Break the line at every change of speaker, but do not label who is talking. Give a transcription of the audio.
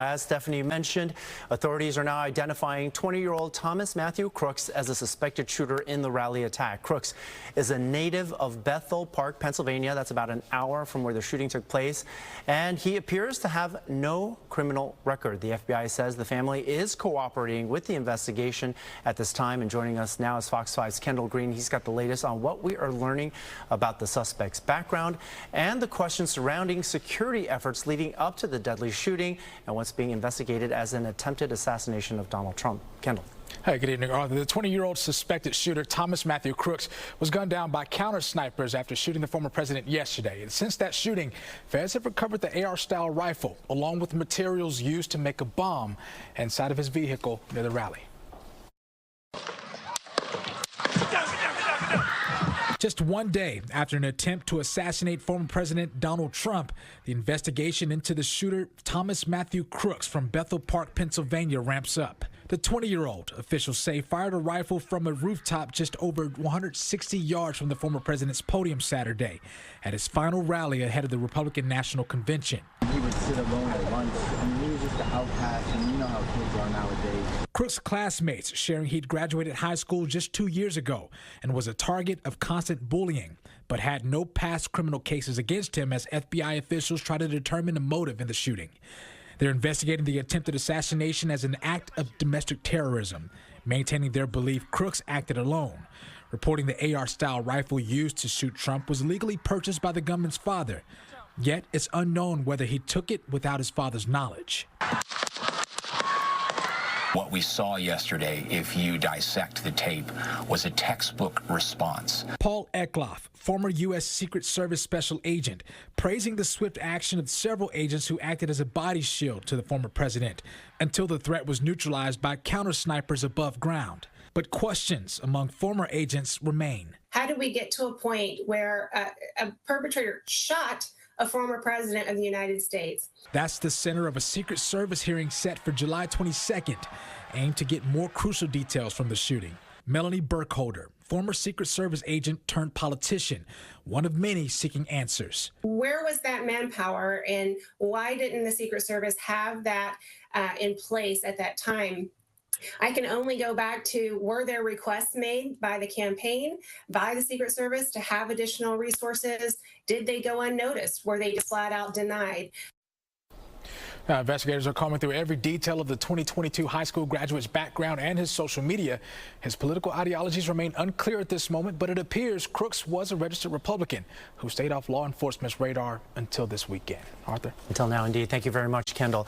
As Stephanie mentioned, authorities are now identifying 20-year-old Thomas Matthew Crooks as a suspected shooter in the rally attack. Crooks is a native of Bethel Park, Pennsylvania. That's about an hour from where the shooting took place. And he appears to have no criminal record. The FBI says the family is cooperating with the investigation at this time. And joining us now is Fox 5's Kendall Green. He's got the latest on what we are learning about the suspect's background and the questions surrounding security efforts leading up to the deadly shooting and what's being investigated as an attempted assassination of Donald Trump. Kendall.
Hey, good evening, Arthur. The 20-year-old suspected shooter, Thomas Matthew Crooks, was gunned down by counter-snipers after shooting the former president yesterday. And since that shooting, feds have recovered the AR-style rifle, along with materials used to make a bomb inside of his vehicle near the rally. Just one day after an attempt to assassinate former President Donald Trump, the investigation into the shooter, Thomas Matthew Crooks from Bethel Park, Pennsylvania, ramps up. The 20-year-old, officials say, fired a rifle from a rooftop just over 160 yards from the former president's podium Saturday at his final rally ahead of the Republican National Convention.
He would sit alone at lunch. I mean, he was just an outcast, and you know how kids are nowadays.
Crooks' classmates sharing he'd graduated high school just 2 years ago and was a target of constant bullying, but had no past criminal cases against him as FBI officials try to determine the motive in the shooting. They're investigating the attempted assassination as an act of domestic terrorism, maintaining their belief Crooks acted alone. Reporting the AR-style rifle used to shoot Trump was legally purchased by the gunman's father, yet it's unknown whether he took it without his father's knowledge.
What we saw yesterday, if you dissect the tape, was a textbook response.
Paul Eklof, former U.S. Secret Service special agent, praising the swift action of several agents who acted as a body shield to the former president until the threat was neutralized by counter-snipers above ground. But questions among former agents remain.
How do we get to a point where a perpetrator shot a former president of the United States?
That's the center of a Secret Service hearing set for July 22nd, aimed to get more crucial details from the shooting. Melanie Burkholder, former Secret Service agent turned politician, one of many seeking answers.
Where was that manpower, and why didn't the Secret Service have that in place at that time? I can only go back to, were there requests made by the campaign, by the Secret Service to have additional resources? Did they go unnoticed? Were they just flat out denied?
Now, investigators are combing through every detail of the 2022 high school graduate's background and his social media. His political ideologies remain unclear at this moment, but it appears Crooks was a registered Republican who stayed off law enforcement's radar until this weekend. Arthur?
Until now, indeed. Thank you very much, Kendall.